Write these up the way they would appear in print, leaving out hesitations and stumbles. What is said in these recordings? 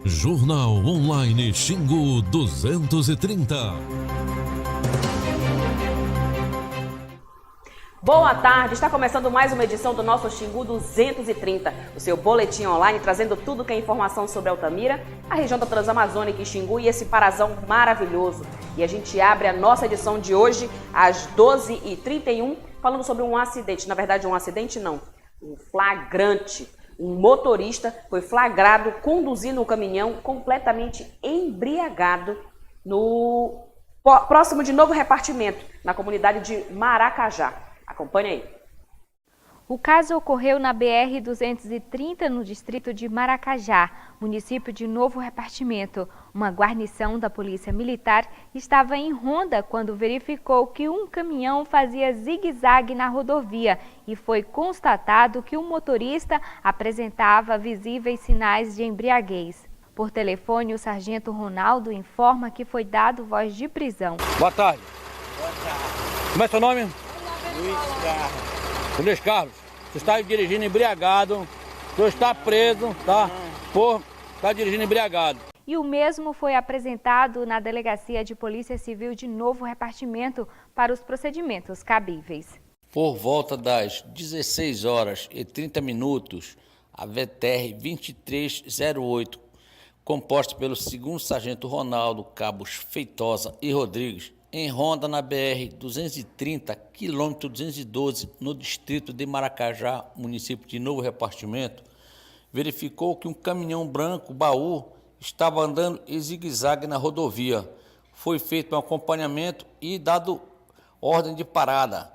Jornal Online Xingu 230. Boa tarde, está começando mais uma edição do nosso Xingu 230, o seu boletim online trazendo tudo que é informação sobre Altamira, a região da Transamazônica e Xingu e esse parazão maravilhoso. E a gente abre a nossa edição de hoje às 12h31 falando sobre um acidente, na verdade um acidente não, um flagrante. Um motorista foi flagrado conduzindo um caminhão completamente embriagado no próximo de Novo Repartimento, na comunidade de Maracajá. Acompanhe aí. O caso ocorreu na BR-230, no distrito de Maracajá, município de Novo Repartimento. Uma guarnição da Polícia Militar estava em ronda quando verificou que um caminhão fazia zigue-zague na rodovia e foi constatado que o motorista apresentava visíveis sinais de embriaguez. Por telefone, o sargento Ronaldo informa que foi dado voz de prisão. Boa tarde. Boa tarde. Como é seu nome? Luiz Carlos. Luiz Carlos. Você está dirigindo embriagado, o senhor está preso, tá? Por estar dirigindo embriagado. E o mesmo foi apresentado na Delegacia de Polícia Civil de Novo Repartimento para os procedimentos cabíveis. Por volta das 16h30, a VTR 2308, composta pelo 2º Sargento Ronaldo, cabos Feitosa e Rodrigues, em ronda na BR-230, quilômetro 212, no distrito de Maracajá, município de Novo Repartimento, verificou que um caminhão branco baú estava andando em zigue-zague na rodovia. Foi feito um acompanhamento e dado ordem de parada.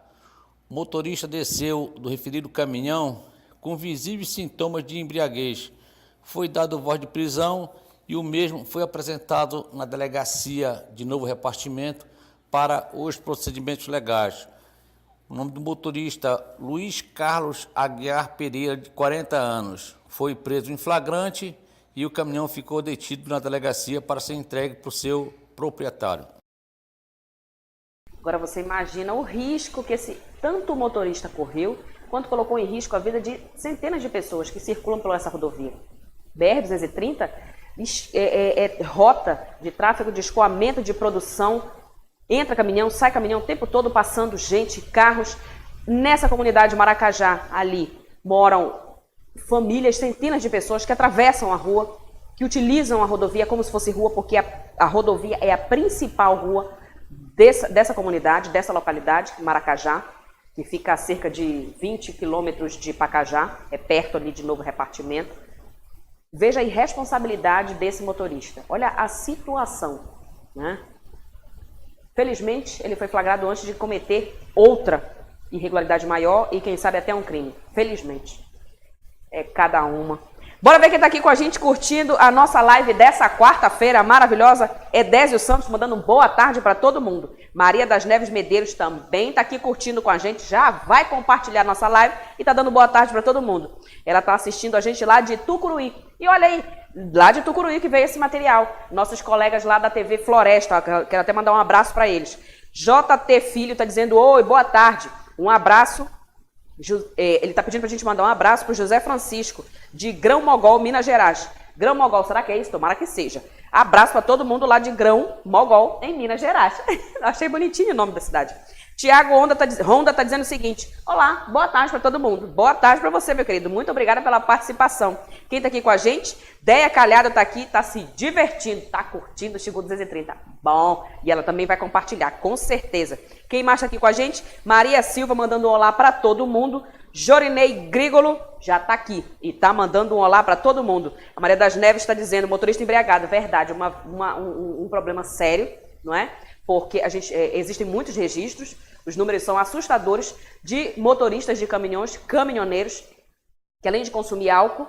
O motorista desceu do referido caminhão com visíveis sintomas de embriaguez. Foi dado voz de prisão e o mesmo foi apresentado na Delegacia de Novo Repartimento para os procedimentos legais. O nome do motorista, Luiz Carlos Aguiar Pereira, de 40 anos, foi preso em flagrante e o caminhão ficou detido na delegacia para ser entregue para o seu proprietário. Agora você imagina o risco que tanto o motorista correu, quanto colocou em risco a vida de centenas de pessoas que circulam por essa rodovia. BR-230 é rota de tráfego, de escoamento de produção. Entra caminhão, sai caminhão o tempo todo passando gente, carros. Nessa comunidade de Maracajá, ali, moram famílias, centenas de pessoas que atravessam a rua, que utilizam a rodovia como se fosse rua, porque a rodovia é a principal rua dessa comunidade, dessa localidade, Maracajá, que fica a cerca de 20 quilômetros de Pacajá, é perto ali de Novo Repartimento. Veja a irresponsabilidade desse motorista. Olha a situação, né? Felizmente, ele foi flagrado antes de cometer outra irregularidade maior e, quem sabe, até um crime. Felizmente. É cada uma. Bora ver quem está aqui com a gente curtindo a nossa live dessa quarta-feira maravilhosa. Edésio Santos mandando um boa tarde para todo mundo. Maria das Neves Medeiros também está aqui curtindo com a gente. Já vai compartilhar nossa live e está dando boa tarde para todo mundo. Ela está assistindo a gente lá de Tucuruí. E olha aí, lá de Tucuruí que veio esse material. Nossos colegas lá da TV Floresta, quero até mandar um abraço para eles. JT Filho está dizendo, oi, boa tarde. Um abraço. Ele está pedindo para a gente mandar um abraço para o José Francisco, de Grão Mogol, Minas Gerais. Grão Mogol, será que é isso? Tomara que seja. Abraço para todo mundo lá de Grão Mogol, em Minas Gerais. Achei bonitinho o nome da cidade. Tiago Honda está dizendo o seguinte, olá, boa tarde para todo mundo. Boa tarde para você, meu querido. Muito obrigada pela participação. Quem está aqui com a gente? Deia Calhado está aqui, está se divertindo, está curtindo o Xingu 230. Bom, e ela também vai compartilhar, com certeza. Quem mais está aqui com a gente? Maria Silva mandando um olá para todo mundo. Jorinei Grigolo já está aqui e está mandando um olá para todo mundo. A Maria das Neves está dizendo, motorista embriagado. Verdade, um problema sério, não é? Porque existem muitos registros, os números são assustadores, de motoristas de caminhões, caminhoneiros, que além de consumir álcool,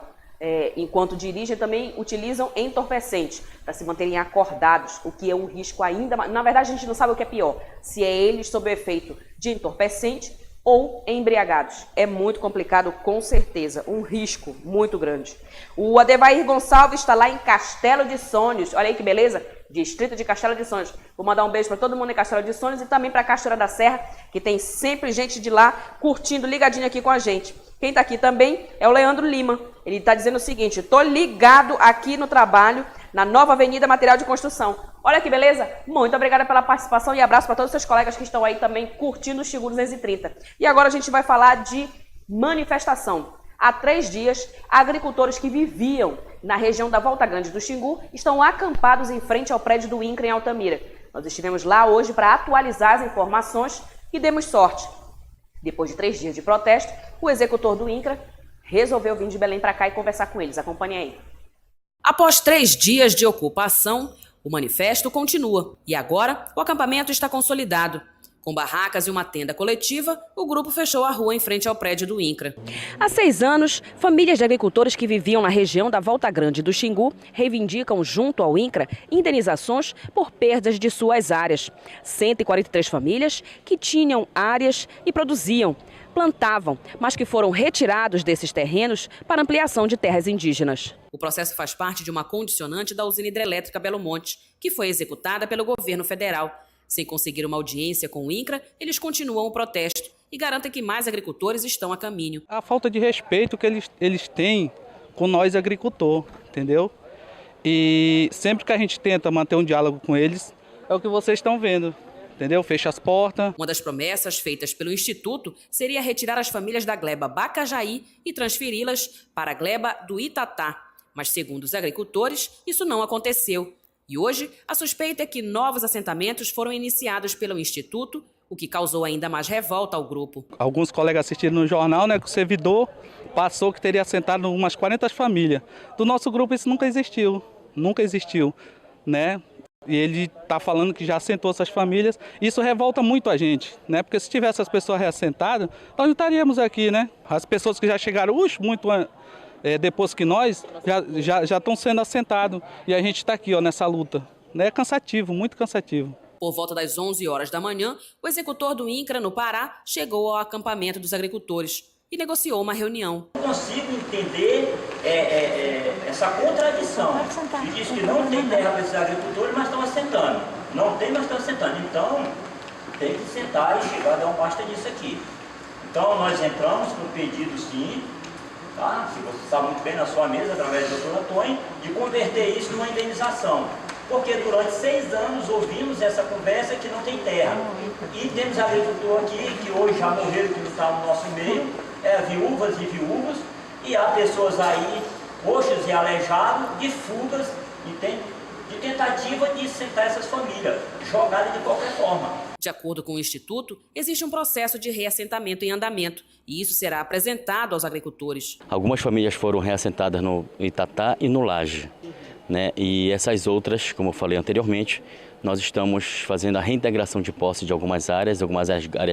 enquanto dirigem, também utilizam entorpecentes para se manterem acordados, o que é um risco ainda mais. Na verdade, a gente não sabe o que é pior, se é eles sob o efeito de entorpecente ou embriagados. É muito complicado, com certeza, um risco muito grande. O Adevair Gonçalves está lá em Castelo de Sonhos, olha aí que beleza, distrito de Castelo de Sonhos. Vou mandar um beijo para todo mundo em Castelo de Sonhos e também para Cachoeira da Serra, que tem sempre gente de lá curtindo, ligadinho aqui com a gente. Quem está aqui também é o Leandro Lima. Ele está dizendo o seguinte: estou ligado aqui no trabalho, na nova Avenida Material de Construção. Olha que beleza? Muito obrigada pela participação e abraço para todos os seus colegas que estão aí também curtindo o Xingu 230. E agora a gente vai falar de manifestação. Há 3 dias, agricultores que viviam na região da Volta Grande do Xingu estão acampados em frente ao prédio do INCRA em Altamira. Nós estivemos lá hoje para atualizar as informações e demos sorte. Depois de 3 dias de protesto, o executor do INCRA resolveu vir de Belém para cá e conversar com eles. Acompanhe aí. Após 3 dias de ocupação, o manifesto continua e agora o acampamento está consolidado. Com barracas e uma tenda coletiva, o grupo fechou a rua em frente ao prédio do INCRA. Há 6 anos, famílias de agricultores que viviam na região da Volta Grande do Xingu reivindicam junto ao INCRA indenizações por perdas de suas áreas. 143 famílias que tinham áreas e produziam, plantavam, mas que foram retirados desses terrenos para ampliação de terras indígenas. O processo faz parte de uma condicionante da usina hidrelétrica Belo Monte, que foi executada pelo governo federal. Sem conseguir uma audiência com o INCRA, eles continuam o protesto e garantem que mais agricultores estão a caminho. A falta de respeito que eles têm com nós agricultores, entendeu? E sempre que a gente tenta manter um diálogo com eles, é o que vocês estão vendo, entendeu? Fecha as portas. Uma das promessas feitas pelo Instituto seria retirar as famílias da gleba Bacajaí e transferi-las para a gleba do Itatá. Mas, segundo os agricultores, isso não aconteceu. E hoje, a suspeita é que novos assentamentos foram iniciados pelo Instituto, o que causou ainda mais revolta ao grupo. Alguns colegas assistiram no jornal, né, que o servidor passou que teria assentado umas 40 famílias. Do nosso grupo isso nunca existiu, né? E ele está falando que já assentou essas famílias. Isso revolta muito a gente, né? Porque se tivesse as pessoas reassentadas, nós não estaríamos aqui, né? As pessoas que já chegaram muito depois que nós, já estão sendo assentados. E a gente está aqui, ó, nessa luta. É cansativo, muito cansativo. Por volta das 11 horas da manhã, o executor do INCRA no Pará chegou ao acampamento dos agricultores e negociou uma reunião. Eu consigo entender essa contradição. E diz que não tem terra para esses agricultores, mas estão assentando. Não tem, mas estão assentando. Então, tem que sentar e chegar a dar um basta disso aqui. Então, nós entramos com o pedido, sim, tá? Se você sabe muito bem na sua mesa, através do Dr. Antônio, de converter isso numa indenização. Porque durante 6 anos ouvimos essa conversa que não tem terra. E temos agricultor aqui, que hoje já morreram, que não está no nosso meio, viúvas e viúvos, e há pessoas aí, coxos e aleijados, de fugas, entende? De tentativa de sentar essas famílias, jogadas de qualquer forma. De acordo com o Instituto, existe um processo de reassentamento em andamento e isso será apresentado aos agricultores. Algumas famílias foram reassentadas no Itatá e no Laje, né? E essas outras, como eu falei anteriormente, nós estamos fazendo a reintegração de posse de algumas áreas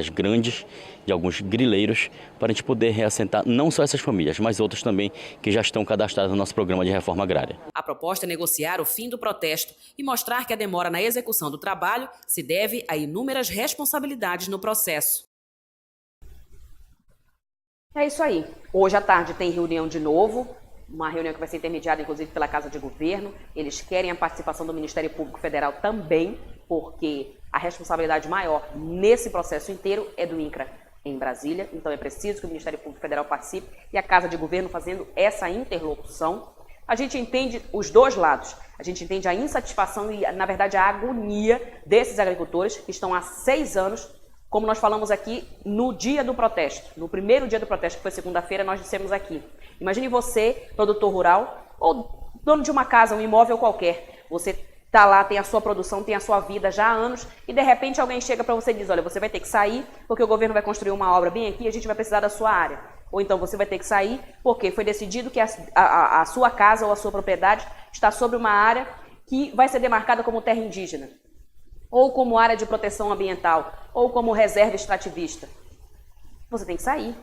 grandes, de alguns grileiros, para a gente poder reassentar não só essas famílias, mas outras também que já estão cadastradas no nosso programa de reforma agrária. A proposta é negociar o fim do protesto e mostrar que a demora na execução do trabalho se deve a inúmeras responsabilidades no processo. É isso aí. Hoje à tarde tem reunião de novo. Uma reunião que vai ser intermediada, inclusive, pela Casa de Governo. Eles querem a participação do Ministério Público Federal também, porque a responsabilidade maior nesse processo inteiro é do INCRA em Brasília. Então é preciso que o Ministério Público Federal participe e a Casa de Governo fazendo essa interlocução. A gente entende os dois lados. A gente entende a insatisfação e, na verdade, a agonia desses agricultores que estão há 6 anos, como nós falamos aqui no dia do protesto. No primeiro dia do protesto, que foi segunda-feira, nós dissemos aqui. Imagine você, produtor rural, ou dono de uma casa, um imóvel qualquer. Você está lá, tem a sua produção, tem a sua vida já há anos, e de repente alguém chega para você e diz, olha, você vai ter que sair, porque o governo vai construir uma obra bem aqui e a gente vai precisar da sua área. Ou então você vai ter que sair, porque foi decidido que a sua casa ou a sua propriedade está sobre uma área que vai ser demarcada como terra indígena, ou como área de proteção ambiental, ou como reserva extrativista. Você tem que sair.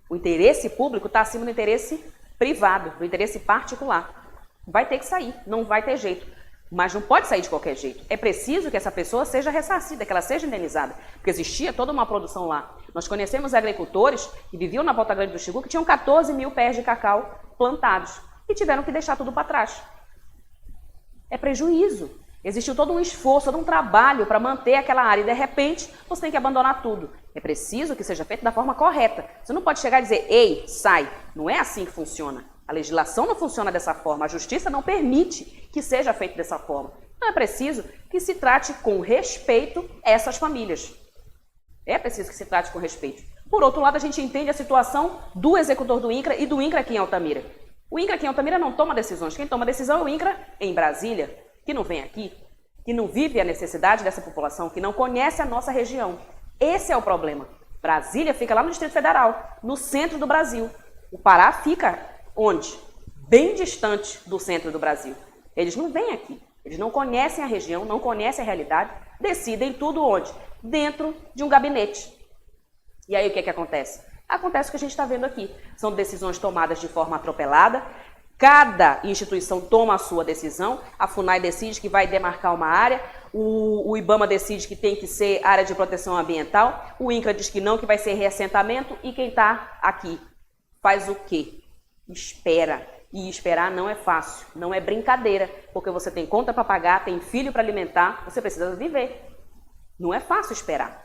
O interesse público está acima do interesse privado, do interesse particular. Vai ter que sair, não vai ter jeito. Mas não pode sair de qualquer jeito. É preciso que essa pessoa seja ressarcida, que ela seja indenizada, porque existia toda uma produção lá. Nós conhecemos agricultores que viviam na Volta Grande do Xingu que tinham 14 mil pés de cacau plantados e tiveram que deixar tudo para trás. É prejuízo. Existiu todo um esforço, todo um trabalho para manter aquela área e, de repente, você tem que abandonar tudo. É preciso que seja feito da forma correta. Você não pode chegar e dizer, ei, sai. Não é assim que funciona. A legislação não funciona dessa forma, a justiça não permite que seja feito dessa forma. Então é preciso que se trate com respeito essas famílias. É preciso que se trate com respeito. Por outro lado, a gente entende a situação do executor do INCRA e do INCRA aqui em Altamira. O INCRA aqui em Altamira não toma decisões. Quem toma decisão é o INCRA em Brasília, que não vem aqui, que não vive a necessidade dessa população, que não conhece a nossa região. Esse é o problema. Brasília fica lá no Distrito Federal, no centro do Brasil. O Pará fica onde? Bem distante do centro do Brasil. Eles não vêm aqui. Eles não conhecem a região, não conhecem a realidade, decidem tudo onde? Dentro de um gabinete. E aí o que é que acontece? Acontece o que a gente está vendo aqui. São decisões tomadas de forma atropelada. Cada instituição toma a sua decisão. A FUNAI decide que vai demarcar uma área. O IBAMA decide que tem que ser área de proteção ambiental. O INCRA diz que não, que vai ser reassentamento. E quem está aqui faz o quê? Espera. E esperar não é fácil, não é brincadeira, porque você tem conta para pagar, tem filho para alimentar, você precisa viver. Não é fácil esperar,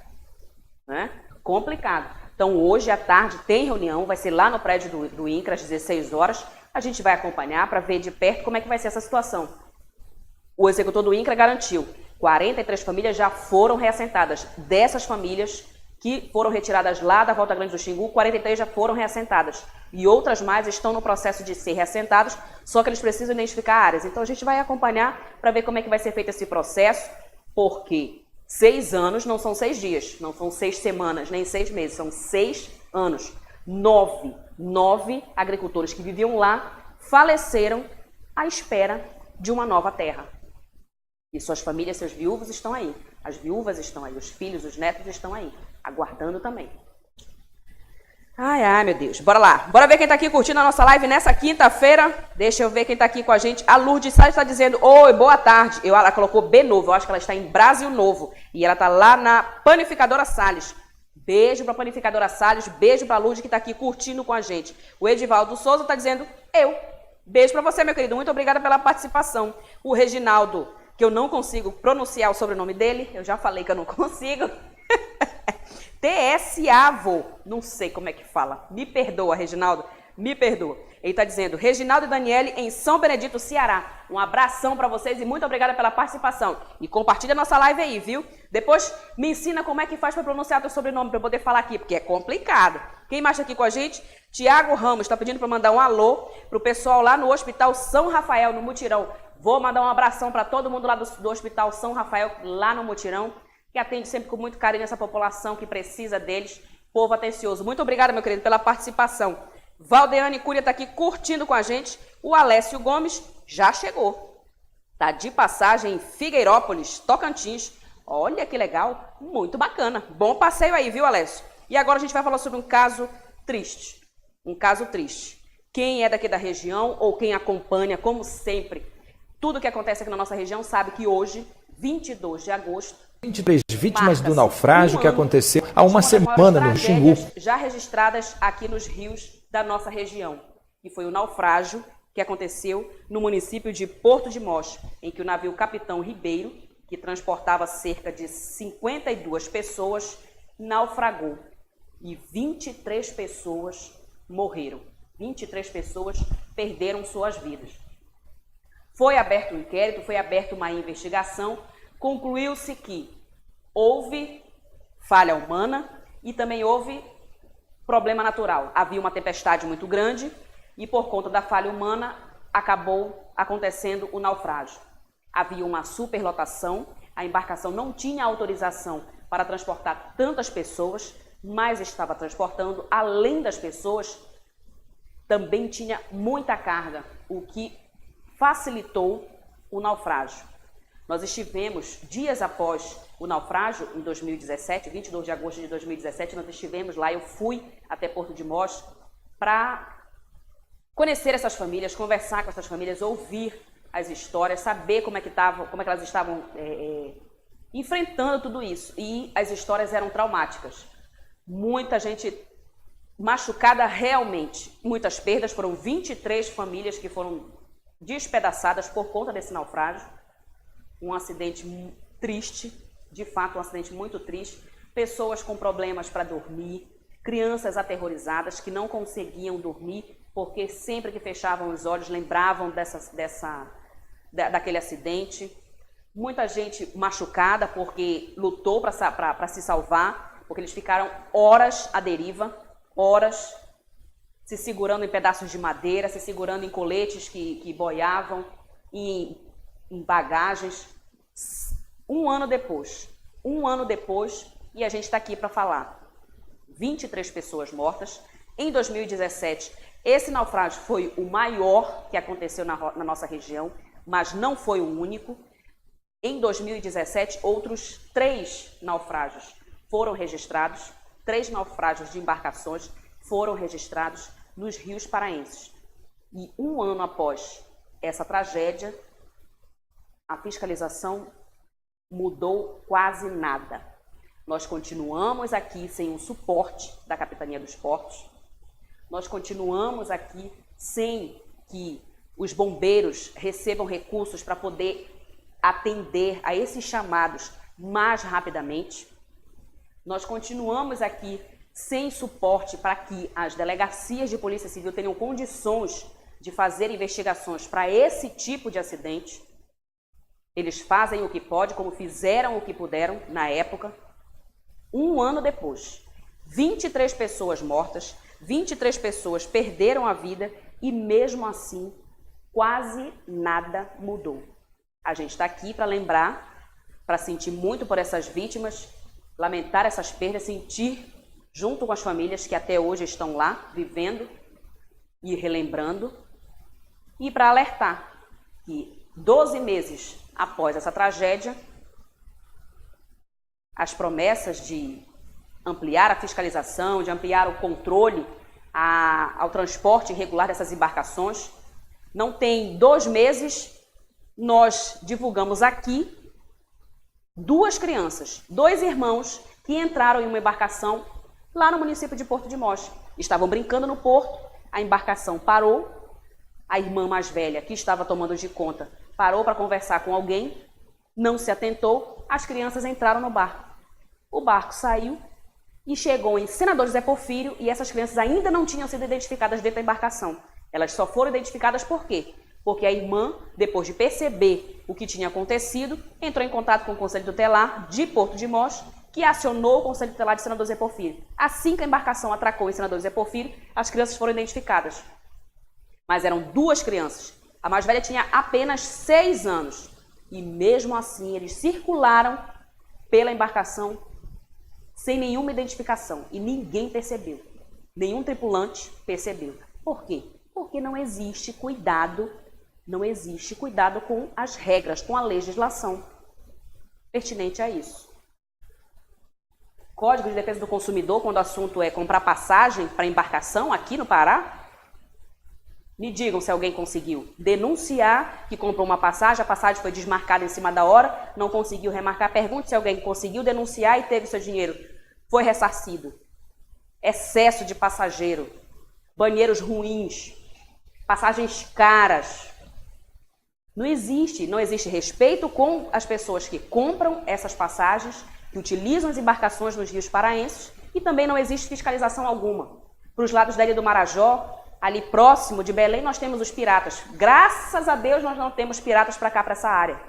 né? Complicado. Então hoje à tarde tem reunião, vai ser lá no prédio do INCRA às 16 horas, a gente vai acompanhar para ver de perto como é que vai ser essa situação. O executor do INCRA garantiu, 43 famílias já foram reassentadas. Dessas famílias que foram retiradas lá da Volta Grande do Xingu, 43 já foram reassentadas. E outras mais estão no processo de ser reassentadas, só que eles precisam identificar áreas. Então a gente vai acompanhar para ver como é que vai ser feito esse processo, porque 6 anos não são 6 dias, não são 6 semanas, nem 6 meses, são 6 anos. 9 agricultores que viviam lá faleceram à espera de uma nova terra. E suas famílias, seus viúvos estão aí. As viúvas estão aí, os filhos, os netos estão aí, aguardando também. Ai, meu Deus. Bora lá. Bora ver quem tá aqui curtindo a nossa live nessa quinta-feira. Deixa eu ver quem tá aqui com a gente. A Lourdes Salles está dizendo, oi, boa tarde. Ela colocou B Novo, eu acho que ela está em Brasil Novo. E ela tá lá na Panificadora Salles. Beijo pra Panificadora Salles, beijo pra Lourdes que tá aqui curtindo com a gente. O Edivaldo Souza tá dizendo, beijo pra você, meu querido. Muito obrigada pela participação. O Reginaldo, que eu não consigo pronunciar o sobrenome dele, eu já falei que eu não consigo. TS Avo, não sei como é que fala, me perdoa, Reginaldo, me perdoa. Ele está dizendo, Reginaldo e Daniele em São Benedito, Ceará. Um abração para vocês e muito obrigada pela participação. E compartilha a nossa live aí, viu? Depois me ensina como é que faz para pronunciar teu sobrenome, para eu poder falar aqui, porque é complicado. Quem mais está aqui com a gente? Tiago Ramos está pedindo para mandar um alô para o pessoal lá no Hospital São Rafael, no Mutirão. Vou mandar um abração para todo mundo lá do Hospital São Rafael, lá no Mutirão, que atende sempre com muito carinho essa população que precisa deles, povo atencioso. Muito obrigada, meu querido, pela participação. Valdeane Cúria está aqui curtindo com a gente. O Alessio Gomes já chegou. Está de passagem em Figueirópolis, Tocantins. Olha que legal, muito bacana. Bom passeio aí, viu, Alessio? E agora a gente vai falar sobre um caso triste. Um caso triste. Quem é daqui da região ou quem acompanha, como sempre, tudo que acontece aqui na nossa região, sabe que hoje, 22 de agosto, 23 vítimas do naufrágio que aconteceu há uma semana no Xingu. Já registradas aqui nos rios da nossa região, que foi o naufrágio que aconteceu no município de Porto de Mós, em que o navio Capitão Ribeiro, que transportava cerca de 52 pessoas, naufragou e 23 pessoas morreram. 23 pessoas perderam suas vidas. Foi aberto um inquérito, foi aberta uma investigação. Concluiu-se que houve falha humana e também houve problema natural. Havia uma tempestade muito grande e, por conta da falha humana, acabou acontecendo o naufrágio. Havia uma superlotação, a embarcação não tinha autorização para transportar tantas pessoas, mas estava transportando, além das pessoas, também tinha muita carga, o que facilitou o naufrágio. Nós estivemos, dias após o naufrágio, em 2017, 22 de agosto de 2017, nós estivemos lá, eu fui até Porto de Mós para conhecer essas famílias, conversar com essas famílias, ouvir as histórias, saber como é que elas estavam enfrentando tudo isso. E as histórias eram traumáticas. Muita gente machucada realmente, muitas perdas, foram 23 famílias que foram despedaçadas por conta desse naufrágio. Um acidente triste, de fato um acidente muito triste, pessoas com problemas para dormir, crianças aterrorizadas que não conseguiam dormir porque sempre que fechavam os olhos lembravam daquele acidente. Muita gente machucada porque lutou para se salvar, porque eles ficaram horas à deriva, horas se segurando em pedaços de madeira, se segurando em coletes que boiavam, em bagagens. Um ano depois, e a gente está aqui para falar. 23 pessoas mortas. Em 2017, esse naufrágio foi o maior que aconteceu na nossa região, mas não foi o único. Em 2017, outros 3 naufrágios foram registrados, 3 naufrágios de embarcações foram registrados nos rios paraenses. E um ano após essa tragédia, a fiscalização mudou quase nada. Nós continuamos aqui sem o suporte da Capitania dos Portos, nós continuamos aqui sem que os bombeiros recebam recursos para poder atender a esses chamados mais rapidamente. Nós continuamos aqui sem suporte para que as delegacias de Polícia Civil tenham condições de fazer investigações para esse tipo de acidente. Eles fazem o que podem, como fizeram o que puderam na época. Um ano depois, 23 pessoas mortas, 23 pessoas perderam a vida e mesmo assim quase nada mudou. A gente está aqui para lembrar, para sentir muito por essas vítimas, lamentar essas perdas, sentir junto com as famílias que até hoje estão lá, vivendo e relembrando, e para alertar que 12 meses após essa tragédia, as promessas de ampliar a fiscalização, de ampliar o controle ao transporte irregular dessas embarcações, não tem 2 meses, nós divulgamos aqui 2 crianças, 2 irmãos que entraram em uma embarcação lá no município de Porto de Mós. Estavam brincando no porto, a embarcação parou, a irmã mais velha, que estava tomando de conta, parou para conversar com alguém, não se atentou, as crianças entraram no barco. O barco saiu e chegou em Senador José Porfírio e essas crianças ainda não tinham sido identificadas dentro da embarcação. Elas só foram identificadas por quê? Porque a irmã, depois de perceber o que tinha acontecido, entrou em contato com o Conselho Tutelar de Porto de Mós, que acionou o Conselho Tutelar de Senador José Porfírio. Assim que a embarcação atracou em Senador José Porfírio, as crianças foram identificadas. Mas eram 2 crianças. A mais velha tinha apenas 6 anos. E mesmo assim, eles circularam pela embarcação sem nenhuma identificação. E ninguém percebeu. Nenhum tripulante percebeu. Por quê? Porque não existe cuidado com as regras, com a legislação pertinente a isso. Código de Defesa do Consumidor, quando o assunto é comprar passagem para embarcação aqui no Pará, me digam se alguém conseguiu denunciar que comprou uma passagem, a passagem foi desmarcada em cima da hora, não conseguiu remarcar. Pergunte se alguém conseguiu denunciar e teve seu dinheiro, foi ressarcido. Excesso de passageiro, banheiros ruins, passagens caras. Não existe respeito com as pessoas que compram essas passagens, que utilizam as embarcações nos rios paraenses, e também não existe fiscalização alguma. Para os lados da Ilha do Marajó, ali próximo de Belém, nós temos os piratas. Graças a Deus nós não temos piratas para cá, para essa área.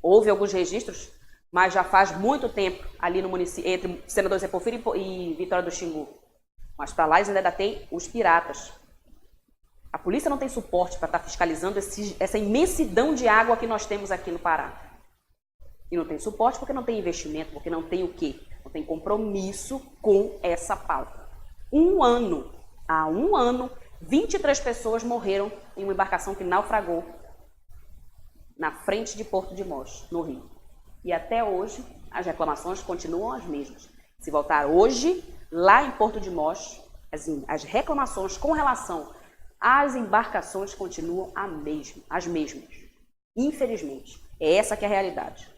Houve alguns registros, mas já faz muito tempo ali no município, entre Senador José Porfírio e Vitória do Xingu. Mas para lá eles ainda tem os piratas. A polícia não tem suporte para estar fiscalizando essa imensidão de água que nós temos aqui no Pará. E não tem suporte porque não tem investimento, porque não tem o quê? Não tem compromisso com essa pauta. Há um ano, 23 pessoas morreram em uma embarcação que naufragou na frente de Porto de Mós, no Rio. E até hoje, as reclamações continuam as mesmas. Se voltar hoje, lá em Porto de Mós, as reclamações com relação às embarcações continuam as mesmas. Infelizmente, é essa que é a realidade.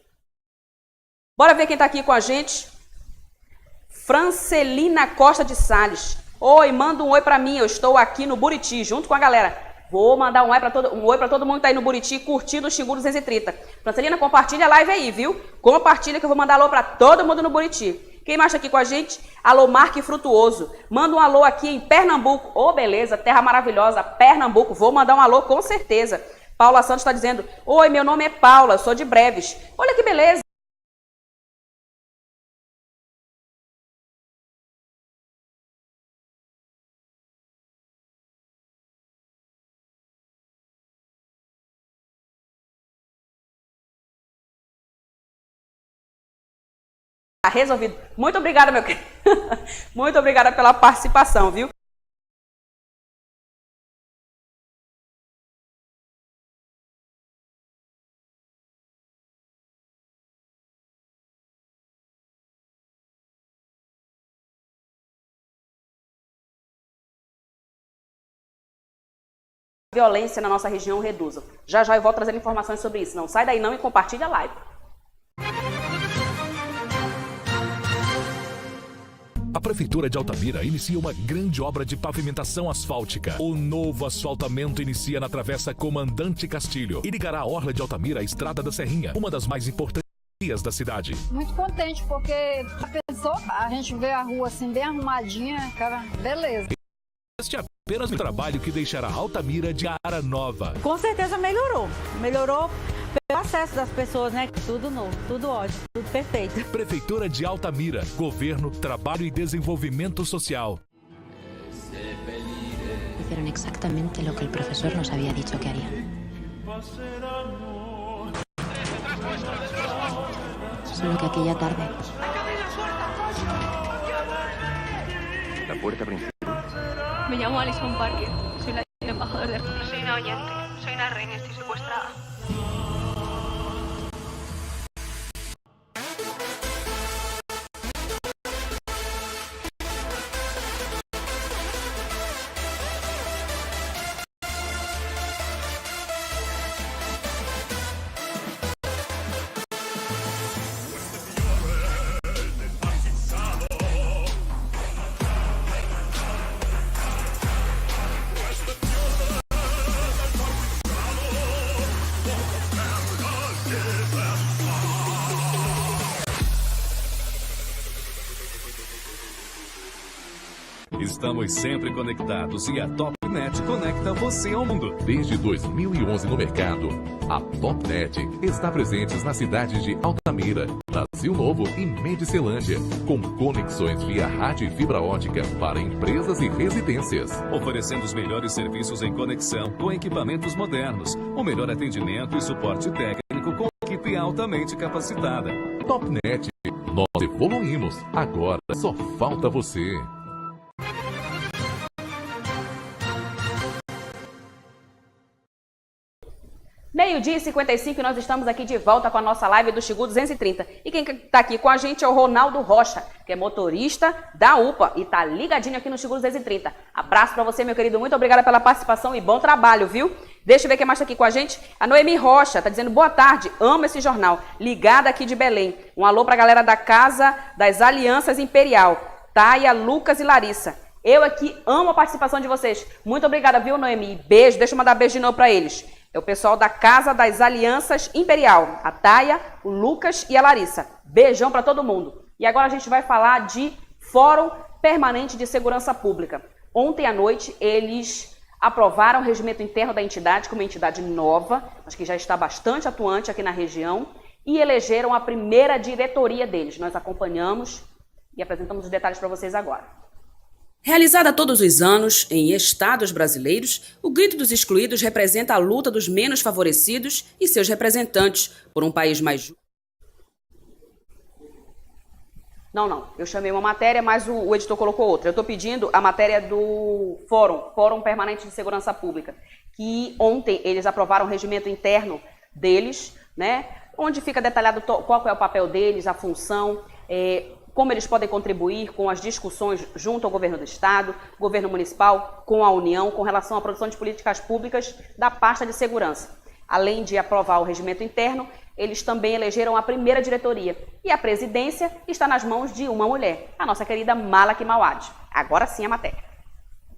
Bora ver quem está aqui com a gente. Francelina Costa de Salles. Oi, manda um oi para mim, eu estou aqui no Buriti, junto com a galera. Vou mandar um oi para todo mundo que está aí no Buriti, curtindo o Xingu 230. Francelina, compartilha a live aí, viu? Compartilha que eu vou mandar alô para todo mundo no Buriti. Quem mais tá aqui com a gente? Alô, Marque Frutuoso. Manda um alô aqui em Pernambuco. Ô, beleza, terra maravilhosa, Pernambuco. Vou mandar um alô com certeza. Paula Santos está dizendo, oi, meu nome é Paula, sou de Breves. Olha que beleza. Resolvido. Muito obrigada, meu querido. Muito obrigada pela participação, viu? Violência na nossa região reduzam. Já já eu vou trazer informações sobre isso. Não sai daí não e compartilha a live. A Prefeitura de Altamira inicia uma grande obra de pavimentação asfáltica. O novo asfaltamento inicia na Travessa Comandante Castilho e ligará a Orla de Altamira à Estrada da Serrinha, uma das mais importantes da cidade. Muito contente, porque a gente vê a rua assim bem arrumadinha, cara, beleza. Este é apenas um trabalho que deixará Altamira de cara nova. Com certeza melhorou. Melhorou pelo acesso das pessoas, né? Tudo novo, tudo ótimo, tudo perfeito. Prefeitura de Altamira, Governo, Trabalho e Desenvolvimento Social. Hicieron exactamente lo que el profesor nos había dicho que harían. Solo que aquella tarde... La puerta principal. Me llamo Alison Parker, soy la embajadora de Arturo. Soy una oyente, soy una reina, estoy secuestrada. Estamos sempre conectados e a TopNet conecta você ao mundo. Desde 2011 no mercado, a TopNet está presente nas cidades de Altamira, Brasil Novo e Medicilândia, com conexões via rádio e fibra ótica para empresas e residências. Oferecendo os melhores serviços em conexão, com equipamentos modernos, o melhor atendimento e suporte técnico com equipe altamente capacitada. TopNet, nós evoluímos, agora só falta você. Meio-dia e 55 e nós estamos aqui de volta com a nossa live do Xingu 230. E quem está aqui com a gente é o Ronaldo Rocha, que é motorista da UPA e está ligadinho aqui no Xingu 230. Abraço para você, meu querido. Muito obrigada pela participação e bom trabalho, viu? Deixa eu ver quem mais está aqui com a gente. A Noemi Rocha está dizendo boa tarde, amo esse jornal. Ligada aqui de Belém. Um alô para a galera da Casa das Alianças Imperial. Taia, Lucas e Larissa. Eu aqui amo a participação de vocês. Muito obrigada, viu, Noemi? Beijo. Deixa eu mandar beijo de novo para eles. É o pessoal da Casa das Alianças Imperial, a Taia, o Lucas e a Larissa. Beijão para todo mundo. E agora a gente vai falar de Fórum Permanente de Segurança Pública. Ontem à noite eles aprovaram o regimento interno da entidade como uma entidade nova, mas que já está bastante atuante aqui na região, e elegeram a primeira diretoria deles. Nós acompanhamos e apresentamos os detalhes para vocês agora. Realizada todos os anos em estados brasileiros, o Grito dos Excluídos representa a luta dos menos favorecidos e seus representantes por um país mais justo. Não. Eu chamei uma matéria, mas o editor colocou outra. Eu estou pedindo a matéria do Fórum Permanente de Segurança Pública, que ontem eles aprovaram o regimento interno deles, né? Onde fica detalhado qual é o papel deles, a função, como eles podem contribuir com as discussões junto ao governo do estado, governo municipal, com a União, com relação à produção de políticas públicas da pasta de segurança. Além de aprovar o regimento interno, eles também elegeram a primeira diretoria. E a presidência está nas mãos de uma mulher, a nossa querida Malak Mawad. Agora sim a matéria.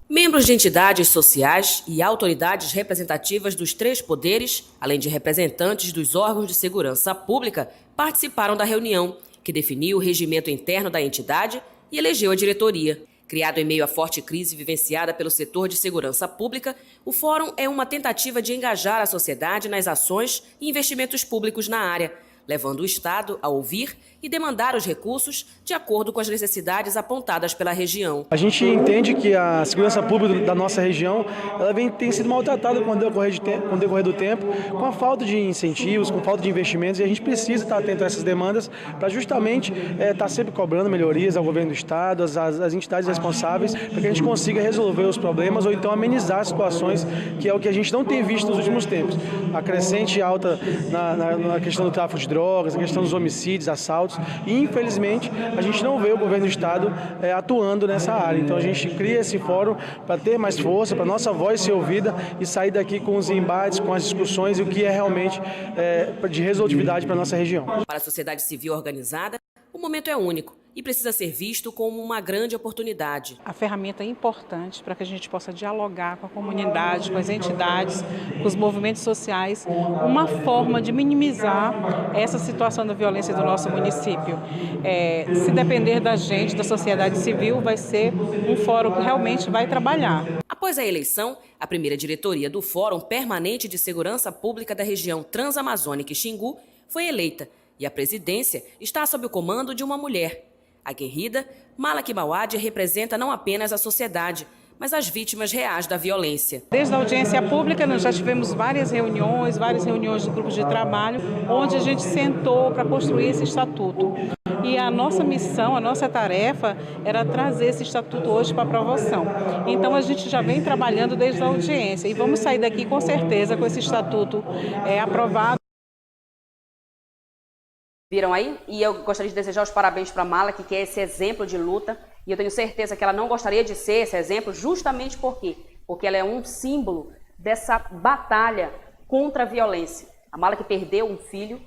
Membros de entidades sociais e autoridades representativas dos três poderes, além de representantes dos órgãos de segurança pública, participaram da reunião, que definiu o regimento interno da entidade e elegeu a diretoria. Criado em meio à forte crise vivenciada pelo setor de segurança pública, o Fórum é uma tentativa de engajar a sociedade nas ações e investimentos públicos na área, levando o Estado a ouvir e demandar os recursos de acordo com as necessidades apontadas pela região. A gente entende que a segurança pública da nossa região tem sido maltratada com o decorrer do tempo, com a falta de incentivos, com a falta de investimentos, e a gente precisa estar atento a essas demandas para justamente estar sempre cobrando melhorias ao governo do Estado, às entidades responsáveis, para que a gente consiga resolver os problemas ou então amenizar situações, que é o que a gente não tem visto nos últimos tempos. A crescente alta na questão do tráfico de drogas, a questão dos homicídios, assaltos, e infelizmente a gente não vê o governo do Estado atuando nessa área. Então a gente cria esse fórum para ter mais força, para nossa voz ser ouvida e sair daqui com os embates, com as discussões e o que é realmente de resolutividade para a nossa região. Para a sociedade civil organizada, o momento é único e precisa ser visto como uma grande oportunidade. A ferramenta é importante para que a gente possa dialogar com a comunidade, com as entidades, com os movimentos sociais, uma forma de minimizar essa situação da violência do nosso município. Se depender da gente, da sociedade civil, vai ser um fórum que realmente vai trabalhar. Após a eleição, a primeira diretoria do Fórum Permanente de Segurança Pública da região Transamazônica e Xingu foi eleita e a presidência está sob o comando de uma mulher. Aguerrida, Malak Mawad representa não apenas a sociedade, mas as vítimas reais da violência. Desde a audiência pública, nós já tivemos várias reuniões de grupos de trabalho, onde a gente sentou para construir esse estatuto. E a nossa missão, a nossa tarefa era trazer esse estatuto hoje para aprovação. Então a gente já vem trabalhando desde a audiência e vamos sair daqui com certeza com esse estatuto aprovado. Viram aí? E eu gostaria de desejar os parabéns para a Malak, que é esse exemplo de luta. E eu tenho certeza que ela não gostaria de ser esse exemplo justamente por quê? Porque ela é um símbolo dessa batalha contra a violência. A Malak perdeu um filho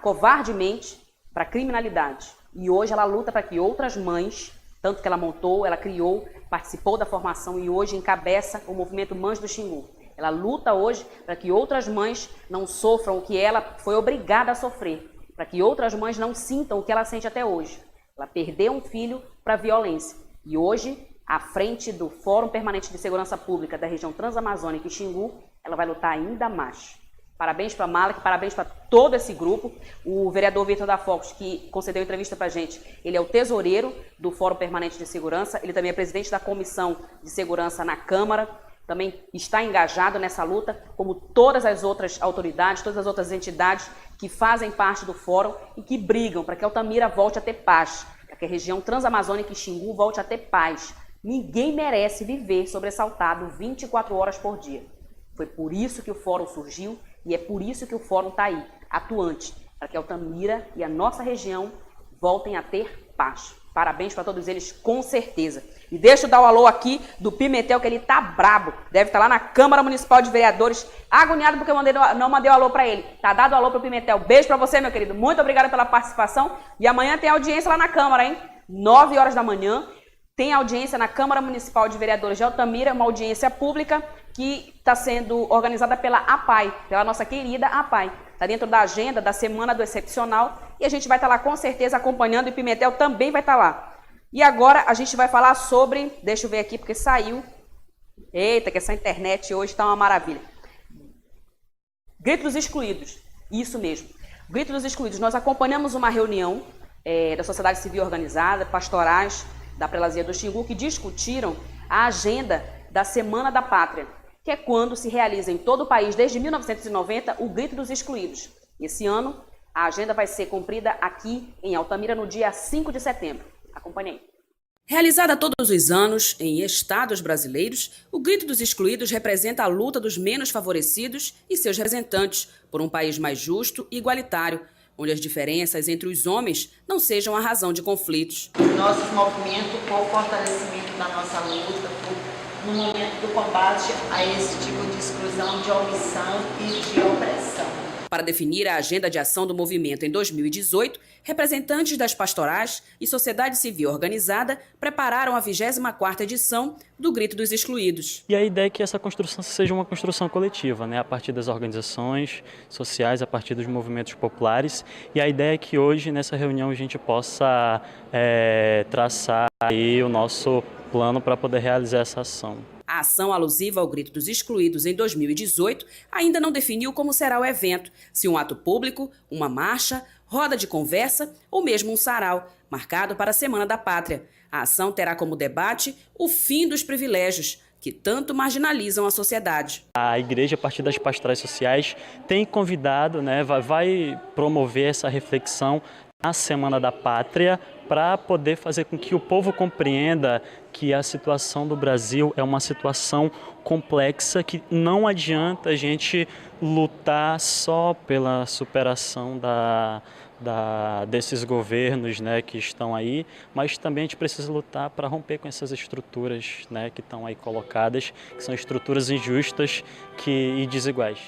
covardemente para a criminalidade. E hoje ela luta para que outras mães, tanto que ela montou, ela criou, participou da formação e hoje encabeça o movimento Mães do Xingu. Ela luta hoje para que outras mães não sofram o que ela foi obrigada a sofrer, para que outras mães não sintam o que ela sente até hoje. Ela perdeu um filho para a violência. E hoje, à frente do Fórum Permanente de Segurança Pública da região Transamazônica e Xingu, ela vai lutar ainda mais. Parabéns para a Malak, parabéns para todo esse grupo. O vereador Vitor da Focus, que concedeu entrevista para a gente, ele é o tesoureiro do Fórum Permanente de Segurança, ele também é presidente da Comissão de Segurança na Câmara, também está engajado nessa luta, como todas as outras autoridades, todas as outras entidades que fazem parte do fórum e que brigam para que Altamira volte a ter paz, para que a região Transamazônica e Xingu volte a ter paz. Ninguém merece viver sobressaltado 24 horas por dia. Foi por isso que o fórum surgiu e é por isso que o fórum está aí, atuante, para que Altamira e a nossa região voltem a ter paz. Parabéns para todos eles, com certeza. E deixa eu dar o alô aqui do Pimentel, que ele tá brabo. Deve estar lá na Câmara Municipal de Vereadores, agoniado porque eu não mandei o alô para ele. Tá dado o alô pro Pimentel. Beijo para você, meu querido. Muito obrigada pela participação. E amanhã tem audiência lá na Câmara, hein? 9 horas da manhã. Tem audiência na Câmara Municipal de Vereadores de Altamira, uma audiência pública que está sendo organizada pela APAI, pela nossa querida APAI. Está dentro da agenda da Semana do Excepcional e a gente vai estar lá com certeza acompanhando e Pimentel também vai estar lá. E agora a gente vai falar sobre, deixa eu ver aqui porque saiu, eita que essa internet hoje está uma maravilha. Grito dos Excluídos, isso mesmo, Grito dos Excluídos. Nós acompanhamos uma reunião da sociedade civil organizada, pastorais da Prelazia do Xingu, que discutiram a agenda da Semana da Pátria, que é quando se realiza em todo o país, desde 1990, o Grito dos Excluídos. Esse ano, a agenda vai ser cumprida aqui em Altamira no dia 5 de setembro. Acompanhe aí. Realizada todos os anos em estados brasileiros, o Grito dos Excluídos representa a luta dos menos favorecidos e seus representantes por um país mais justo e igualitário, onde as diferenças entre os homens não sejam a razão de conflitos. Nosso movimento com o fortalecimento da nossa luta no momento do combate a esse tipo de exclusão, de omissão e de opressão. Para definir a agenda de ação do movimento em 2018, representantes das pastorais e sociedade civil organizada prepararam a 24ª edição do Grito dos Excluídos. E a ideia é que essa construção seja uma construção coletiva, né? A partir das organizações sociais, a partir dos movimentos populares. E a ideia é que hoje, nessa reunião, a gente possa traçar aí o nosso plano para poder realizar essa ação. A ação alusiva ao Grito dos Excluídos em 2018 ainda não definiu como será o evento, se um ato público, uma marcha, roda de conversa ou mesmo um sarau, marcado para a Semana da Pátria. A ação terá como debate o fim dos privilégios, que tanto marginalizam a sociedade. A igreja, a partir das pastorais sociais, tem convidado, né, vai promover essa reflexão na Semana da Pátria, para poder fazer com que o povo compreenda que a situação do Brasil é uma situação complexa, que não adianta a gente lutar só pela superação desses governos, né, que estão aí, mas também a gente precisa lutar para romper com essas estruturas, né, que estão aí colocadas, que são estruturas injustas e desiguais.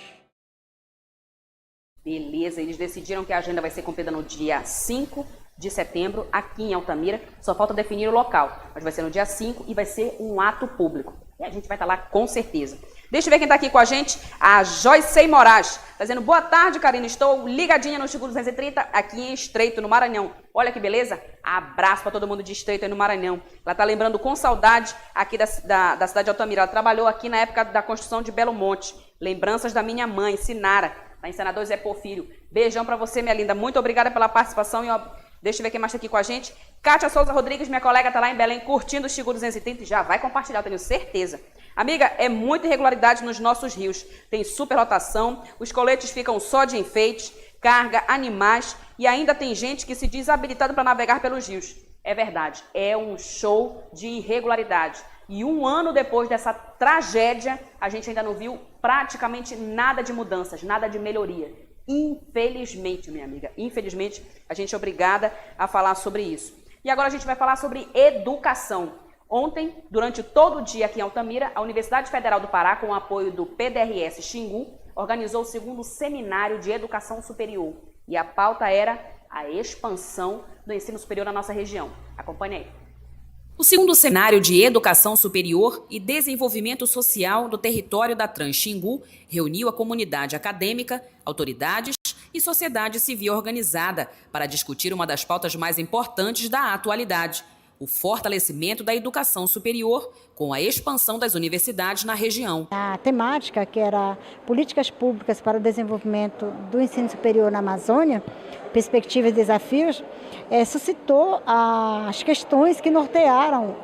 Beleza, eles decidiram que a agenda vai ser cumprida no dia 5 de setembro, aqui em Altamira. Só falta definir o local, mas vai ser no dia 5 e vai ser um ato público. E a gente vai estar lá com certeza. Deixa eu ver quem está aqui com a gente, a Joyce Moraes, tá dizendo: boa tarde, Karina, estou ligadinha no Xingu 230, aqui em Estreito, no Maranhão. Olha que beleza, abraço para todo mundo de Estreito aí no Maranhão. Ela tá lembrando com saudade aqui da cidade de Altamira. Ela trabalhou aqui na época da construção de Belo Monte. Lembranças da minha mãe, Sinara, lá em Senador Zé Porfírio. Beijão para você, minha linda, muito obrigada pela participação. E ó, deixa eu ver quem mais está aqui com a gente. Kátia Souza Rodrigues, minha colega, está lá em Belém, curtindo o Xingu 230 e já vai compartilhar, eu tenho certeza. Amiga, é muita irregularidade nos nossos rios. Tem superlotação, os coletes ficam só de enfeite, carga, animais e ainda tem gente que se diz habilitada para navegar pelos rios. É verdade, é um show de irregularidade. E um ano depois dessa tragédia, a gente ainda não viu praticamente nada de mudanças, nada de melhoria. Infelizmente, minha amiga, infelizmente, a gente é obrigada a falar sobre isso. E agora a gente vai falar sobre educação. Ontem, durante todo o dia aqui em Altamira, a Universidade Federal do Pará, com o apoio do PDRS Xingu, organizou o 2º Seminário de Educação Superior. E a pauta era a expansão do ensino superior na nossa região. Acompanhe aí. O 2º Seminário de Educação Superior e Desenvolvimento Social do território da Trans-Xingu reuniu a comunidade acadêmica, autoridades e sociedade civil organizada para discutir uma das pautas mais importantes da atualidade: o fortalecimento da educação superior com a expansão das universidades na região. A temática, que era Políticas Públicas para o Desenvolvimento do Ensino Superior na Amazônia, Perspectivas e Desafios, suscitou as questões que nortearam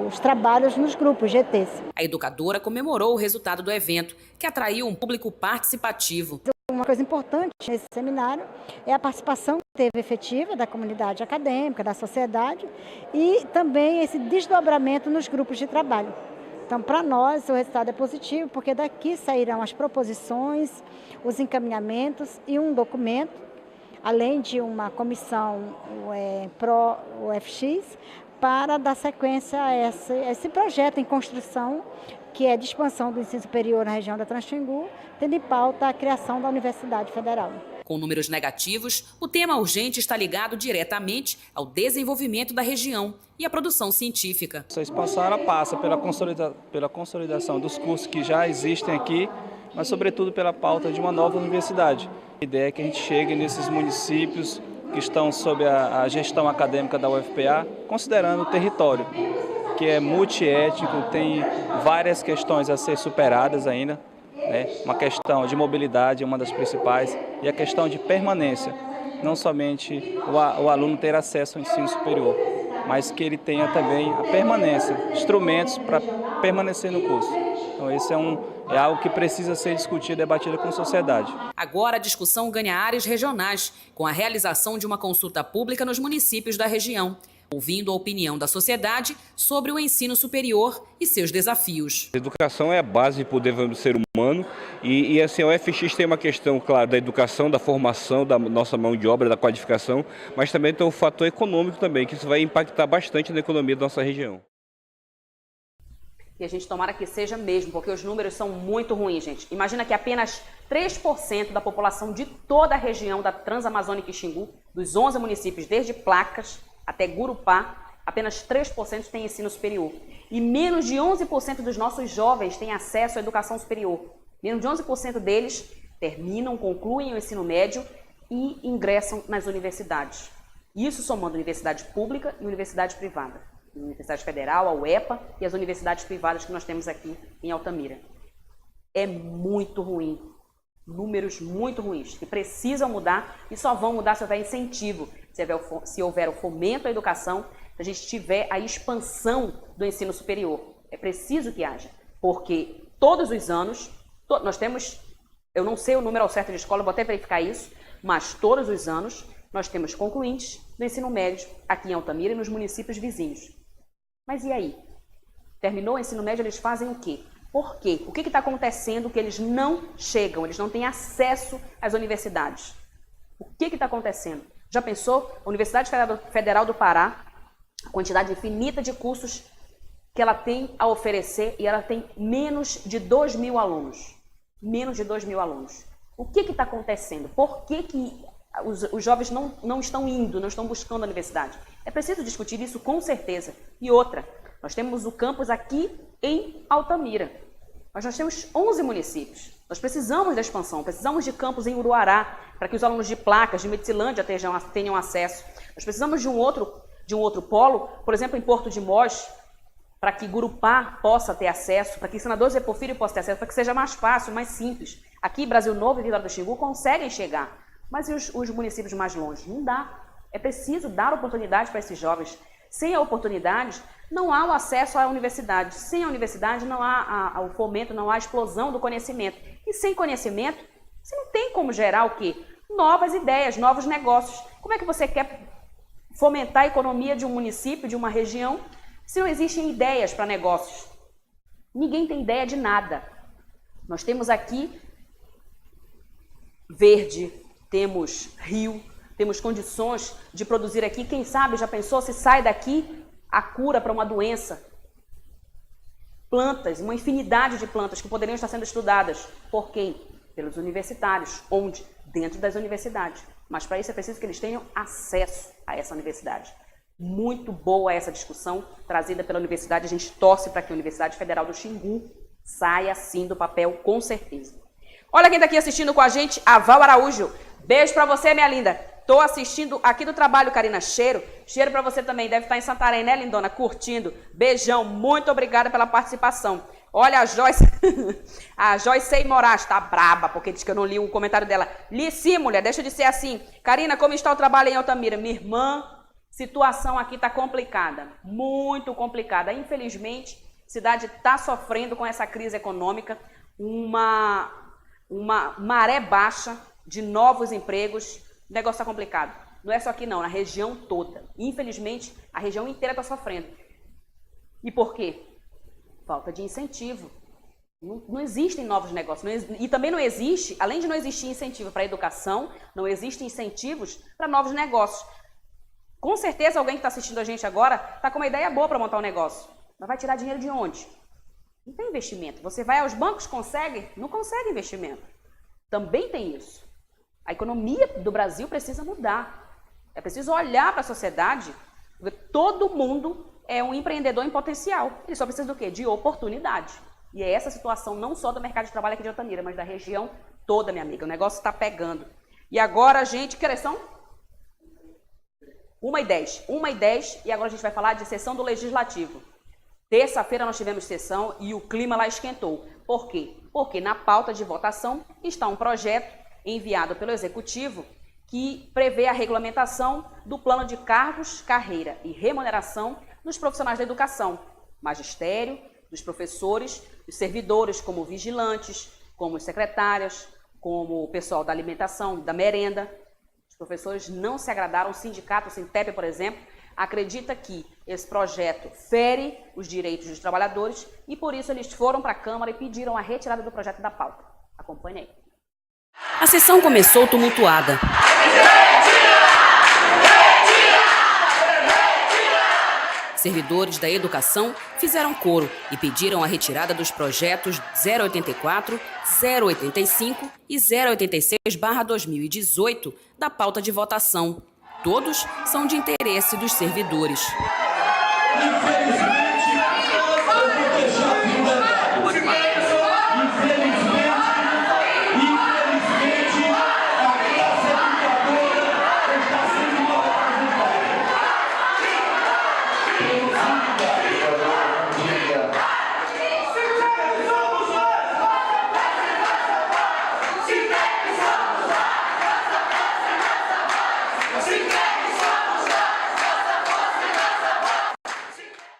os trabalhos nos grupos GTs. A educadora comemorou o resultado do evento, que atraiu um público participativo. Uma coisa importante nesse seminário é a participação que teve efetiva da comunidade acadêmica, da sociedade e também esse desdobramento nos grupos de trabalho. Então, para nós, o resultado é positivo, porque daqui sairão as proposições, os encaminhamentos e um documento, além de uma comissão pró-UFX, para dar sequência a esse projeto em construção, que é de expansão do ensino superior na região da Trans-Xingu, tendo em pauta a criação da Universidade Federal. Com números negativos, o tema urgente está ligado diretamente ao desenvolvimento da região e à produção científica. Essa expansão passa pela consolidação dos cursos que já existem aqui, mas sobretudo pela pauta de uma nova universidade. A ideia é que a gente chegue nesses municípios que estão sob a gestão acadêmica da UFPA, considerando o território, que é multiétnico, tem várias questões a ser superadas ainda, né? Uma questão de mobilidade é uma das principais e a questão de permanência, não somente o aluno ter acesso ao ensino superior, mas que ele tenha também a permanência, instrumentos para permanecer no curso. Então esse é algo que precisa ser discutido e debatido com a sociedade. Agora a discussão ganha áreas regionais, com a realização de uma consulta pública nos municípios da região, ouvindo a opinião da sociedade sobre o ensino superior e seus desafios. A educação é a base para o desenvolvimento do ser humano e assim, a UFX tem uma questão, claro, da educação, da formação, da nossa mão de obra, da qualificação, mas também tem um fator econômico também, que isso vai impactar bastante na economia da nossa região. E a gente tomara que seja mesmo, porque os números são muito ruins, gente. Imagina que apenas 3% da população de toda a região da Transamazônica e Xingu, dos 11 municípios, desde Placas até Gurupá, apenas 3% tem ensino superior. E menos de 11% dos nossos jovens têm acesso à educação superior. Menos de 11% deles terminam, concluem o ensino médio e ingressam nas universidades. Isso somando universidade pública e universidade privada. Universidade Federal, a UEPA e as universidades privadas que nós temos aqui em Altamira. É muito ruim. Números muito ruins, que precisam mudar e só vão mudar se houver incentivo, se houver o fomento à educação, se a gente tiver a expansão do ensino superior. É preciso que haja, porque todos os anos, nós temos, eu não sei o número ao certo de escola, vou até verificar isso, mas todos os anos nós temos concluintes do ensino médio aqui em Altamira e nos municípios vizinhos. Mas e aí? Terminou o ensino médio, eles fazem o quê? Por quê? O que está acontecendo que eles não chegam, eles não têm acesso às universidades? O que está acontecendo? Já pensou? A Universidade Federal do Pará, a quantidade infinita de cursos que ela tem a oferecer e ela tem menos de 2.000 alunos. Menos de 2.000 alunos. O que está acontecendo? Por que os jovens não estão indo, não estão buscando a universidade? É preciso discutir isso com certeza. E outra, nós temos o campus aqui em Altamira, mas nós temos 11 municípios. Nós precisamos da expansão, precisamos de campus em Uruará, para que os alunos de Placas, de Medicilândia tenham acesso. Nós precisamos de um outro polo, por exemplo, em Porto de Mós, para que Gurupá possa ter acesso, para que Senador Zé Porfírio possa ter acesso, para que seja mais fácil, mais simples. Aqui, Brasil Novo e Vitória do Xingu conseguem chegar, mas e os municípios mais longe? Não dá. É preciso dar oportunidade para esses jovens. Sem a oportunidade, não há o acesso à universidade. Sem a universidade, não há o fomento, não há a explosão do conhecimento. E sem conhecimento, você não tem como gerar o quê? Novas ideias, novos negócios. Como é que você quer fomentar a economia de um município, de uma região, se não existem ideias para negócios? Ninguém tem ideia de nada. Nós temos aqui verde, temos rio, temos condições de produzir aqui. Quem sabe, já pensou, se sai daqui a cura para uma doença? Plantas, uma infinidade de plantas que poderiam estar sendo estudadas. Por quem? Pelos universitários. Onde? Dentro das universidades. Mas para isso é preciso que eles tenham acesso a essa universidade. Muito boa essa discussão trazida pela universidade. A gente torce para que a Universidade Federal do Xingu saia sim do papel, com certeza. Olha quem está aqui assistindo com a gente, a Val Araújo. Beijo para você, minha linda. Tô assistindo aqui do trabalho, Karina. Cheiro para você também. Deve estar em Santarém, né, lindona? Curtindo. Beijão. Muito obrigada pela participação. Olha a Joyce. A Joyce Moraes tá braba, porque diz que eu não li o comentário dela. Li sim, mulher. Deixa de ser assim. Karina, como está o trabalho em Altamira? Minha irmã, situação aqui tá complicada. Muito complicada. Infelizmente, a cidade está sofrendo com essa crise econômica. Uma maré baixa de novos empregos. O negócio está complicado. Não é só aqui não, na região toda. Infelizmente, a região inteira está sofrendo. E por quê? Falta de incentivo. Não existem novos negócios. E também não existe, além de não existir incentivo para a educação, não existem incentivos para novos negócios. Com certeza alguém que está assistindo a gente agora está com uma ideia boa para montar um negócio. Mas vai tirar dinheiro de onde? Não tem investimento. Você vai aos bancos, consegue? Não consegue investimento. Também tem isso. A economia do Brasil precisa mudar. É preciso olhar para a sociedade, porque todo mundo é um empreendedor em potencial. Ele só precisa do quê? De oportunidade. E é essa situação não só do mercado de trabalho aqui de Altamira, mas da região toda, minha amiga. O negócio está pegando. E agora, gente, que horas são? 1h10. 1h10 e agora a gente vai falar de sessão do Legislativo. Terça-feira nós tivemos sessão e o clima lá esquentou. Por quê? Porque na pauta de votação está um projeto enviado pelo Executivo que prevê a regulamentação do plano de cargos, carreira e remuneração dos profissionais da educação, magistério, dos professores, dos servidores como vigilantes, como secretárias, como o pessoal da alimentação, da merenda. Os professores não se agradaram, o sindicato, o Sintep, por exemplo, acredita que esse projeto fere os direitos dos trabalhadores e por isso eles foram para a Câmara e pediram a retirada do projeto da pauta. Acompanhe aí. A sessão começou tumultuada. Servidores da educação fizeram coro e pediram a retirada dos projetos 084, 085 e 086/2018 da pauta de votação. Todos são de interesse dos servidores.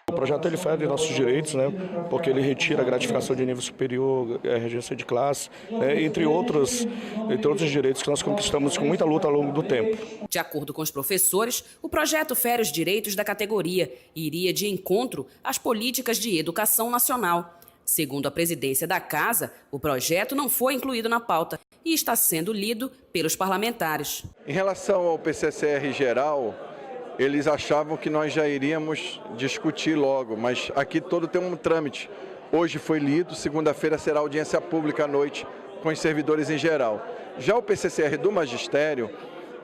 O projeto ele fere nossos direitos, né? Porque ele retira a gratificação de nível superior, regência de classe, entre outros direitos que nós conquistamos com muita luta ao longo do tempo. De acordo com os professores, o projeto fere os direitos da categoria e iria de encontro às políticas de educação nacional. Segundo a presidência da Casa, o projeto não foi incluído na pauta e está sendo lido pelos parlamentares. Em relação ao PCCR geral, eles achavam que nós já iríamos discutir logo, mas aqui todo tem um trâmite. Hoje foi lido, segunda-feira será audiência pública à noite com os servidores em geral. Já o PCCR do Magistério,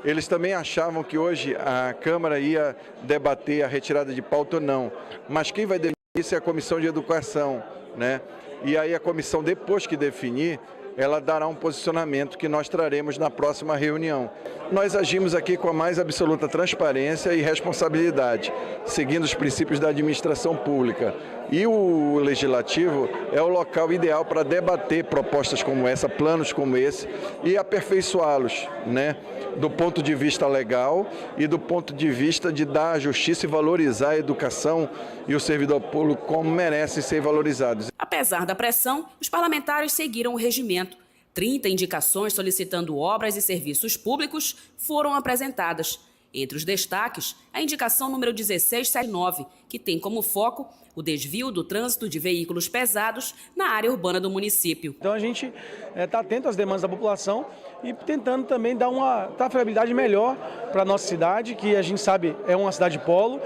eles também achavam que hoje a Câmara ia debater a retirada de pauta ou não, mas quem vai definir isso é a Comissão de Educação, né? E aí a comissão, depois que definir, ela dará um posicionamento que nós traremos na próxima reunião. Nós agimos aqui com a mais absoluta transparência e responsabilidade, seguindo os princípios da administração pública. E o Legislativo é o local ideal para debater propostas como essa, planos como esse, e aperfeiçoá-los, né? Do ponto de vista legal e do ponto de vista de dar a justiça e valorizar a educação e o servidor público como merecem ser valorizados. Apesar da pressão, os parlamentares seguiram o regimento. 30 indicações solicitando obras e serviços públicos foram apresentadas. Entre os destaques, a indicação número 1679, que tem como foco o desvio do trânsito de veículos pesados na área urbana do município. Então a gente está atento às demandas da população e tentando também dar uma trafegabilidade melhor para a nossa cidade, que a gente sabe é uma cidade polo,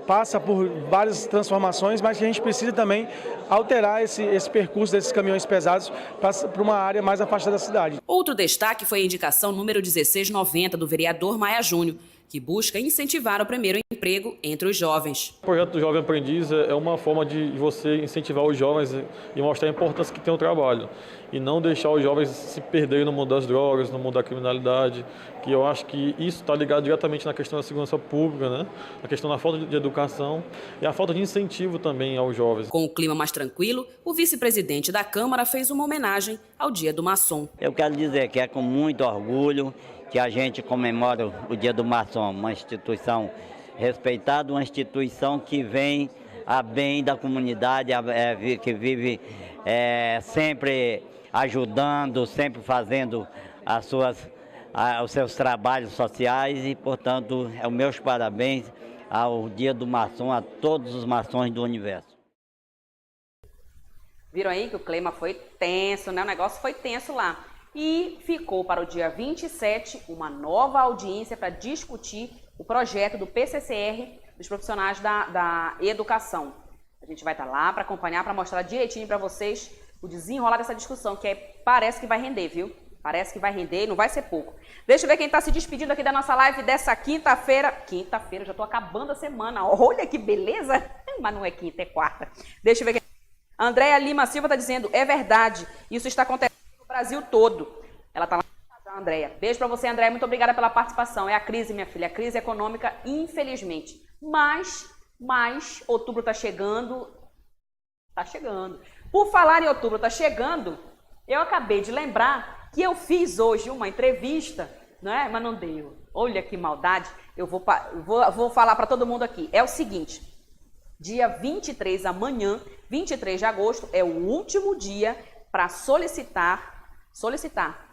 passa por várias transformações, mas que a gente precisa também alterar esse percurso desses caminhões pesados para uma área mais afastada da cidade. Outro destaque foi a indicação número 1690 do vereador Maia Júnior, que busca incentivar o primeiro emprego entre os jovens. O projeto do Jovem Aprendiz é uma forma de você incentivar os jovens e mostrar a importância que tem o trabalho. E não deixar os jovens se perderem no mundo das drogas, no mundo da criminalidade, que eu acho que isso está ligado diretamente na questão da segurança pública, né? Na questão da falta de educação e a falta de incentivo também aos jovens. Com o clima mais tranquilo, o vice-presidente da Câmara fez uma homenagem ao Dia do Maçom. Eu quero dizer que é com muito orgulho que a gente comemora o Dia do Maçom, uma instituição respeitada, uma instituição que vem a bem da comunidade, que vive sempre ajudando, sempre fazendo os seus trabalhos sociais e, portanto, meus parabéns ao Dia do Maçom, a todos os maçons do universo. Viram aí que o clima foi tenso, né? O negócio foi tenso lá. E ficou para o dia 27 uma nova audiência para discutir o projeto do PCCR dos profissionais da educação. A gente vai estar lá para acompanhar, para mostrar direitinho para vocês o desenrolar dessa discussão, que parece que vai render, viu? Parece que vai render e não vai ser pouco. Deixa eu ver quem está se despedindo aqui da nossa live dessa quinta-feira. Quinta-feira, já estou acabando a semana. Olha que beleza! Mas não é quinta, é quarta. Deixa eu ver quem... Andréia Lima Silva está dizendo, é verdade, isso está acontecendo no Brasil todo. Ela está lá, Andréia. Beijo para você, Andréia. Muito obrigada pela participação. É a crise, minha filha, a crise econômica, infelizmente. Mas outubro está chegando. Está chegando. Por falar em outubro, está chegando, eu acabei de lembrar que eu fiz hoje uma entrevista, né? Mas não deu. Olha que maldade. Eu vou falar para todo mundo aqui. É o seguinte, dia 23, amanhã, 23 de agosto, é o último dia para solicitar,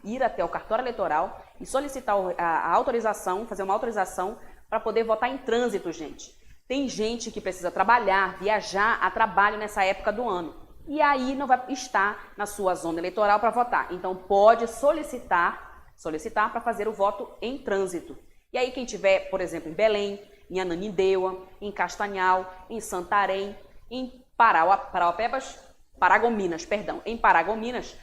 ir até o cartório eleitoral e solicitar a autorização, fazer uma autorização para poder votar em trânsito, gente. Tem gente que precisa trabalhar, viajar a trabalho nessa época do ano. E aí não vai estar na sua zona eleitoral para votar. Então pode solicitar para fazer o voto em trânsito. E aí quem tiver, por exemplo, em Belém, em Ananindeua, em Castanhal, em Santarém, em Paragominas, em Paragominas,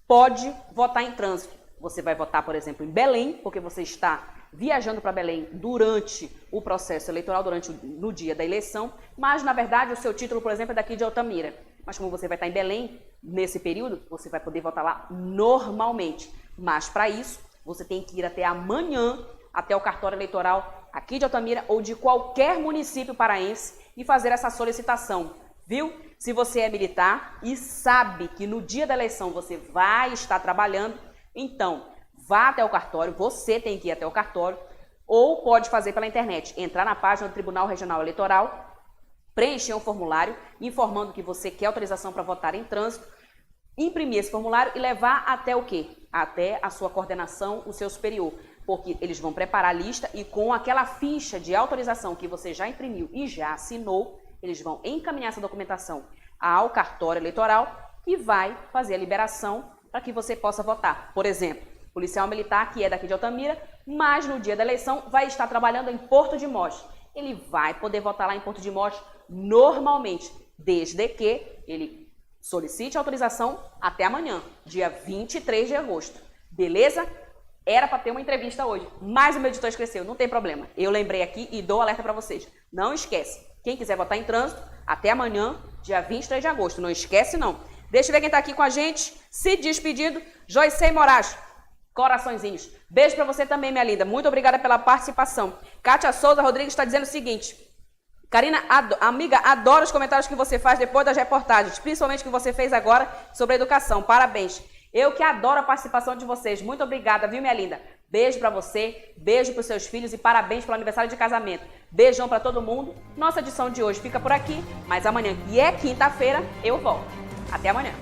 pode votar em trânsito. Você vai votar, por exemplo, em Belém, porque você está viajando para Belém durante o processo eleitoral, no dia da eleição, mas, na verdade, o seu título, por exemplo, é daqui de Altamira. Mas como você vai estar em Belém, nesse período, você vai poder votar lá normalmente. Mas, para isso, você tem que ir até amanhã, até o cartório eleitoral aqui de Altamira ou de qualquer município paraense e fazer essa solicitação, viu? Se você é militar e sabe que no dia da eleição você vai estar trabalhando, então vá até o cartório, você tem que ir até o cartório, ou pode fazer pela internet, entrar na página do Tribunal Regional Eleitoral, preencher um formulário informando que você quer autorização para votar em trânsito, imprimir esse formulário e levar até o quê? Até a sua coordenação, o seu superior, porque eles vão preparar a lista e com aquela ficha de autorização que você já imprimiu e já assinou, eles vão encaminhar essa documentação ao cartório eleitoral e vai fazer a liberação para que você possa votar. Por exemplo, policial militar que é daqui de Altamira, mas no dia da eleição vai estar trabalhando em Porto de Mós. Ele vai poder votar lá em Porto de Mós normalmente, desde que ele solicite autorização até amanhã, dia 23 de agosto. Beleza? Era para ter uma entrevista hoje, mas o meu editor esqueceu, não tem problema. Eu lembrei aqui e dou alerta para vocês. Não esquece, quem quiser votar em trânsito, até amanhã, dia 23 de agosto. Não esquece não. Deixa eu ver quem está aqui com a gente, se despedindo, Joicei Moraes. Coraçõezinhos. Beijo para você também, minha linda. Muito obrigada pela participação. Kátia Souza Rodrigues está dizendo o seguinte: Karina, amiga, adoro os comentários que você faz depois das reportagens, principalmente que você fez agora sobre a educação. Parabéns. Eu que adoro a participação de vocês. Muito obrigada, viu, minha linda? Beijo para você, beijo para os seus filhos e parabéns pelo aniversário de casamento. Beijão para todo mundo. Nossa edição de hoje fica por aqui, mas amanhã, que é quinta-feira, eu volto. Até amanhã.